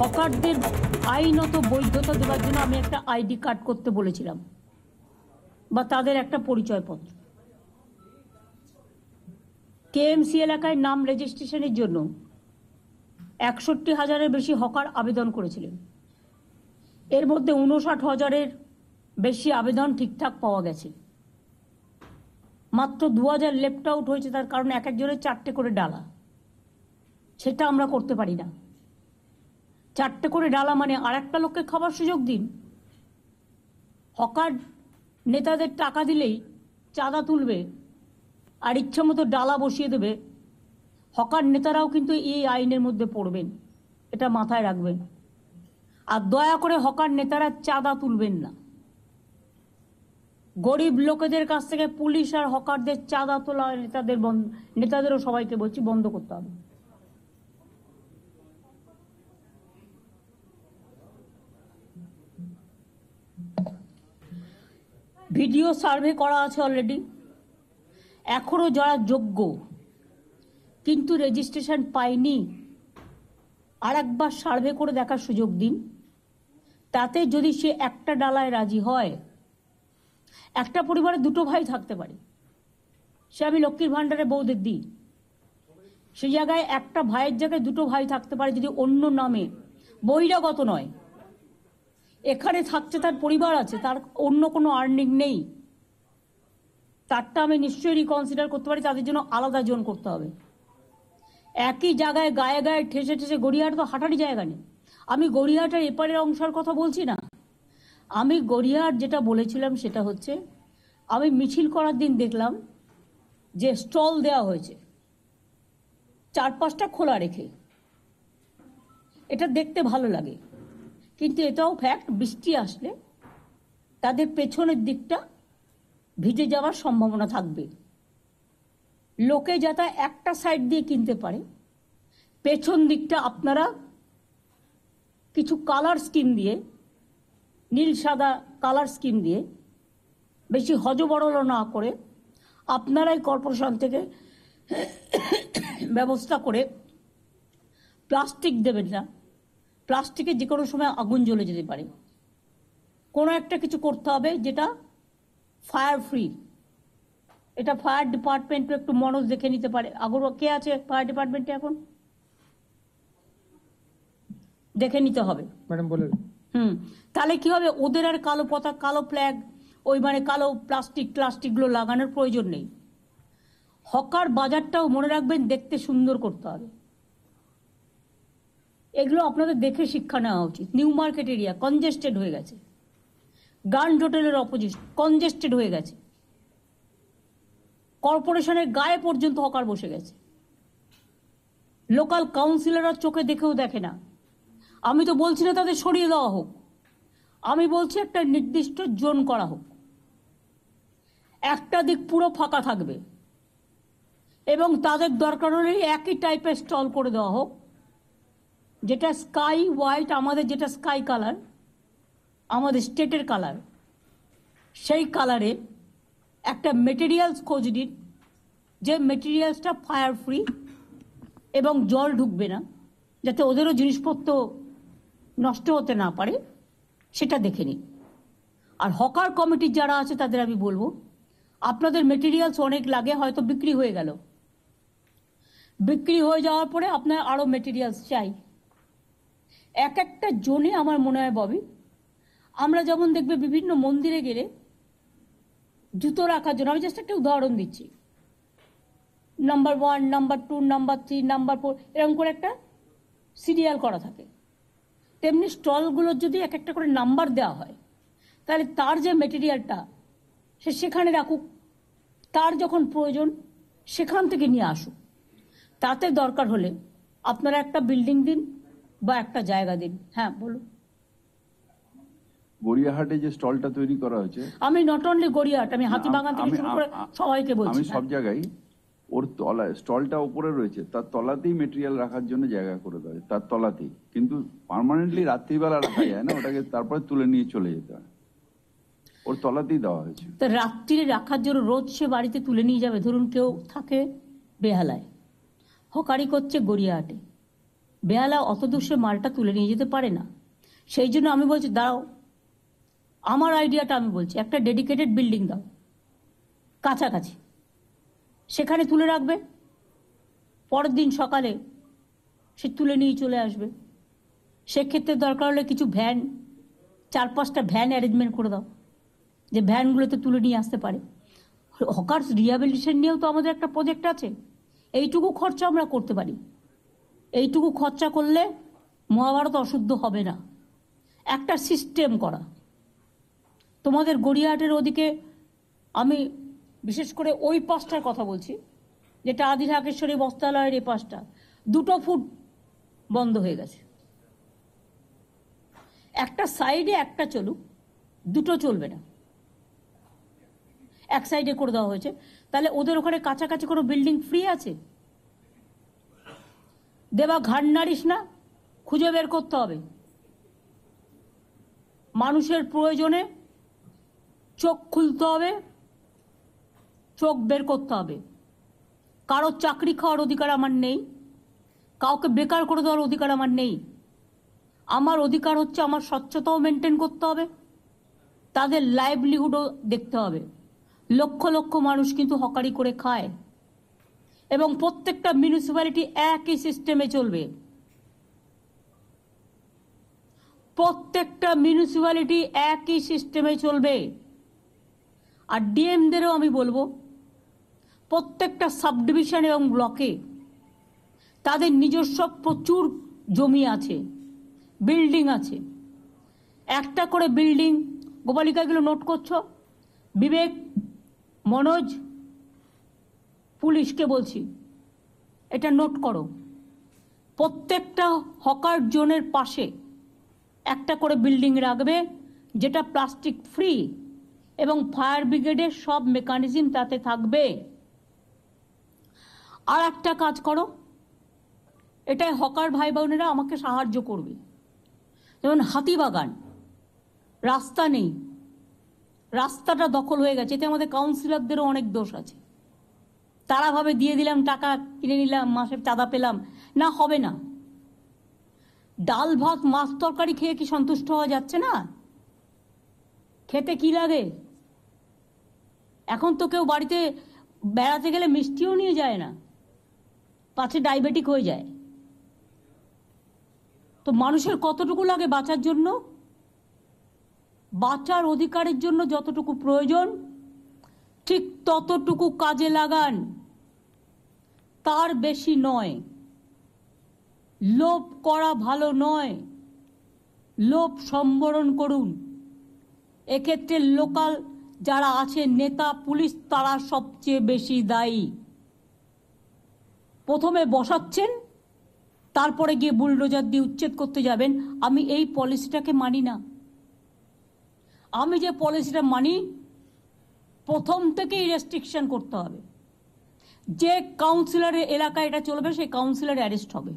হকারদের আইনত বৈধতা দেওয়ার জন্য আমি একটা আইডি কার্ড করতে বলেছিলাম, বা তাদের একটা পরিচয়পত্র। কেএমসি এলাকায় নাম রেজিস্ট্রেশনের জন্য 61,000-এর বেশি হকার আবেদন করেছিলেন। এর মধ্যে 59,000-এর বেশি আবেদন ঠিকঠাক পাওয়া গেছে। মাত্র 2,000 লেফট আউট হয়েছে, তার কারণ এক একজনের 4টে করে ডালা। সেটা আমরা করতে পারি না। 4টে করে ডালা মানে আর একটা লোককে খাবার সুযোগ দিন। হকার নেতাদের টাকা দিলেই চাঁদা তুলবে আর ইচ্ছা মতো ডালা বসিয়ে দেবে। হকার নেতারাও কিন্তু এই আইনের মধ্যে পড়বেন, এটা মাথায় রাখবেন। আর দয়া করে হকার নেতারা চাঁদা তুলবেন না। গরিব লোকেদের কাছ থেকে পুলিশ আর হকারদের চাঁদা তোলা নেতাদেরও সবাইকে বলছি বন্ধ করতে হবে। ভিডিও সার্ভে করা আছে অলরেডি। এখনো যারা যোগ্য কিন্তু রেজিস্ট্রেশন পায়নি, আর একবার সার্ভে করে দেখার সুযোগ দিন। তাতে যদি সে একটা ডালায় রাজি হয়, একটা পরিবারে 2টো ভাই থাকতে পারে, সে আমি লক্ষ্মীর ভাণ্ডারে বউদের দিই, সেই জায়গায় একটা ভাইয়ের জায়গায় 2টো ভাই থাকতে পারে যদি অন্য নামে, বহিরাগত নয়, এখানে থাকছে, তার পরিবার আছে, তার অন্য কোনো আর্নিং নেই, তারটা আমি নিশ্চয়ই রিকনসিডার করতে পারি। তাদের জন্য আলাদা জোন করতে হবে। একই জায়গায় গায়ে গায়ে ঠেসে ঠেসে, গড়িয়াহাট তো হাঁটারই জায়গা নেই। আমি গড়িয়াহাটের এপারের অংশের কথা বলছি না। আমি গড়িয়াহাট যেটা বলেছিলাম সেটা হচ্ছে, আমি মিছিল করার দিন দেখলাম যে স্টল দেওয়া হয়েছে 4-5টা খোলা রেখে। এটা দেখতে ভালো লাগে, কিন্তু এটাও ফ্যাক্ট, বৃষ্টি আসলে তাদের পেছনের দিকটা ভিজে যাওয়ার সম্ভাবনা থাকবে। লোকে যাতে একটা সাইড দিয়ে কিনতে পারে, পেছন দিকটা আপনারা কিছু কালার স্কিম দিয়ে, নীল সাদা কালার স্কিম দিয়ে, বেশি হজবরল না করে, আপনারাই কর্পোরেশন থেকে ব্যবস্থা করে প্লাস্টিক দেবেন না। প্লাস্টিকে যে কোনো সময় আগুন জ্বলে যেতে পারে। কোনো একটা কিছু করতে হবে যেটা ফায়ার ফ্রি। এটা ফায়ার ডিপার্টমেন্টও একটু মনোজ দেখে নিতে পারে। কে আছে ফায়ার ডিপার্টমেন্টে এখন? দেখে নিতে হবে ম্যাডাম বলে। তাহলে কি হবে, ওদের আর কালো পতাকা, কালো ফ্ল্যাগ, ওই মানে কালো প্লাস্টিকগুলো লাগানোর প্রয়োজন নেই। হকার বাজারটাও মনে রাখবেন দেখতে সুন্দর করতে হবে। এগুলো আপনাদের দেখে শিক্ষা নেওয়া উচিত। নিউ মার্কেট এরিয়া কনজেস্টেড হয়ে গেছে, গার্ড হোটেলের অপোজিট কনজেস্টেড হয়ে গেছে, কর্পোরেশনের গায়ে পর্যন্ত হকার বসে গেছে। লোকাল কাউন্সিলররা চোখে দেখেও দেখে না। আমি তো বলছি না তাদের সরিয়ে দেওয়া হোক, আমি বলছি একটা নির্দিষ্ট জোন করা হোক, একটা দিক পুরো ফাঁকা থাকবে, এবং তাদের দরকার হলে একই টাইপের স্টল করে দেওয়া হোক, যেটা স্কাই হোয়াইট, আমাদের যেটা স্কাই কালার, আমাদের স্টেটের কালার, সেই কালারে একটা মেটেরিয়ালস খোঁজ নিন, যে মেটেরিয়ালসটা ফায়ার ফ্রি এবং জল ঢুকবে না, যাতে ওদেরও জিনিসপত্র নষ্ট হতে না পারে, সেটা দেখে নিন। আর হকার কমিটির যারা আছে তাদের আমি বলবো, আপনাদের মেটেরিয়ালস অনেক লাগে, হয়তো বিক্রি হয়ে গেল, বিক্রি হয়ে যাওয়ার পরে আপনার আরও মেটেরিয়ালস চাই। এক একটা জোনে আমার মনে হয় ববি, আমরা যেমন দেখবে বিভিন্ন মন্দিরে গেলে জুতো রাখার জন্য, আমি জাস্ট একটা উদাহরণ দিচ্ছি, নাম্বার 1, নাম্বার 2, নাম্বার 3, নাম্বার 4 এরকম করে একটা সিরিয়াল করা থাকে। তেমনি স্টলগুলোর যদি এক একটা করে নাম্বার দেওয়া হয়, তাহলে তার যে মেটেরিয়ালটা সে সেখানে রাখুক, তার যখন প্রয়োজন সেখান থেকে নিয়ে আসুক। তাতে দরকার হলে আপনারা একটা বিল্ডিং দিন বা একটা জায়গা দিন। হ্যাঁ বলুন। গড়িয়াহাটে যে স্টলটা তৈরি করা হয়েছে, আমি নট অনলি গড়িয়াহাট, আমি হাতিবাগান থেকে শুরু করে সবাইকে বলছি, আমি সব জায়গায় ওর তলায় স্টলটা উপরে রয়েছে, তার তলাতেই মেটেরিয়াল রাখার জন্য জায়গা করে দেওয়া, তার তলাতেই। কিন্তু পার্মানেন্টলি রাত্রিবেলা রাখা যায় না, ওটাকে তারপরে তুলে নিয়ে চলে যেতে হয়, ওর তলাতেই দেওয়া হয়েছে। তো রাত্রিরে রাখার জন্য রোজ সে বাড়িতে তুলে নিয়ে যাবে। ধরুন কেউ থাকে বেহালায়, হকারি করছে গড়িয়াহাটে, বেহালা অত দূর সে মালটা তুলে নিয়ে যেতে পারে না। সেই জন্য আমি বলছি দাঁড়াও, আমার আইডিয়াটা আমি বলছি, একটা ডেডিকেটেড বিল্ডিং দাও কাছাকাছি, সেখানে তুলে রাখবে, পরের দিন সকালে সে তুলে নিয়ে চলে আসবে। সেক্ষেত্রে দরকার হলে কিছু ভ্যান, 4-5টা ভ্যান অ্যারেঞ্জমেন্ট করে দাও, যে ভ্যানগুলোতে তুলে নিয়ে আসতে পারে। হকার্স রিহ্যাবিলিটেশন নিয়েও তো আমাদের একটা প্রজেক্ট আছে, এইটুকু খরচা আমরা করতে পারি। এইটুকু খরচা করলে মহাভারত অশুদ্ধ হবে না। একটা সিস্টেম করা, তোমাদের গড়িয়াহাটের ওদিকে, আমি বিশেষ করে ওই পাশটার কথা বলছি, যেটা আদি ঢাকেশ্বরী বস্ত্রালয়ের এই পাশটা, 2 ফুট বন্ধ হয়ে গেছে। একটা সাইডে একটা চলুক, 2টো চলবে না, এক সাইডে করে দেওয়া হয়েছে। তাহলে ওদের ওখানে কাছাকাছি কোনো বিল্ডিং ফ্রি আছে? দেবা ঘাড় নাড়িস না, খুঁজে বের করতে হবে। মানুষের প্রয়োজনে চোখ খুলতে হবে, চোখ বের করতে হবে। কারো চাকরি খাওয়ার অধিকার আমার নেই, কাউকে বেকার করে দেওয়ার অধিকার আমার নেই। আমার অধিকার হচ্ছে আমার স্বচ্ছতাও মেনটেন করতে হবে, তাদের লাইভলিহুডও দেখতে হবে। লক্ষ লক্ষ মানুষ কিন্তু হকারি করে খায়, এবং প্রত্যেকটা মিউনিসিপ্যালিটি একই সিস্টেমে চলবে। প্রত্যেকটা মিউনিসিপ্যালিটি একই সিস্টেমে চলবে। আর ডিএমদেরও আমি বলবো, প্রত্যেকটা সাব ডিভিশন এবং ব্লকে তাদের নিজস্ব প্রচুর জমি আছে, বিল্ডিং আছে। একটা করে বিল্ডিং, গোপালিকাগুলো নোট করছো, বিবেক, মনোজ, পুলিশকে বলছি, এটা নোট করো। প্রত্যেকটা হকার জোনের পাশে একটা করে বিল্ডিং রাখবে, যেটা প্লাস্টিক ফ্রি, এবং ফায়ার ব্রিগেডের সব মেকানিজম তাতে থাকবে। আর একটা কাজ করো, এটাই হকার ভাই বোনেরা আমাকে সাহায্য করবে। যেমন হাতিবাগান, রাস্তা নেই, রাস্তাটা দখল হয়ে গেছে, এতে আমাদের কাউন্সিলরদেরও অনেক দোষ আছে। তারা ভাবে দিয়ে দিলাম, টাকা কিনে নিলাম, মাসে চাঁদা পেলাম, না, হবে না। ডাল ভাত মাছ তরকারি খেয়ে কি সন্তুষ্ট হওয়া যাচ্ছে না? খেতে কি লাগে? এখন তো কেউ বাড়িতে বেড়াতে গেলে মিষ্টিও নিয়ে যায় না, পাছে ডায়াবেটিক হয়ে যায়। তো মানুষের কতটুকু লাগে বাঁচার জন্য? বাঁচার অধিকারের জন্য যতটুকু প্রয়োজন ঠিক ততটুকু কাজে লাগান, তার বেশি নয়। লোভ করা ভালো নয়, লোভ সম্বরণ করুন। এক্ষেত্রে লোকাল যারা আছে, নেতা, পুলিশ, তারা সবচেয়ে বেশি দায়ী। প্রথমে বসাচ্ছেন, তারপরে গিয়ে বুলডোজার দিয়ে উচ্ছেদ করতে যাবেন। আমি এই পলিসিটাকে মানি না। আমি যে পলিসিটা মানি, প্রথম থেকেই রেস্ট্রিকশন করতে হবে। যে কাউন্সিলরের এলাকায় এটা চলবে, সেই কাউন্সিলর অ্যারেস্ট হবে।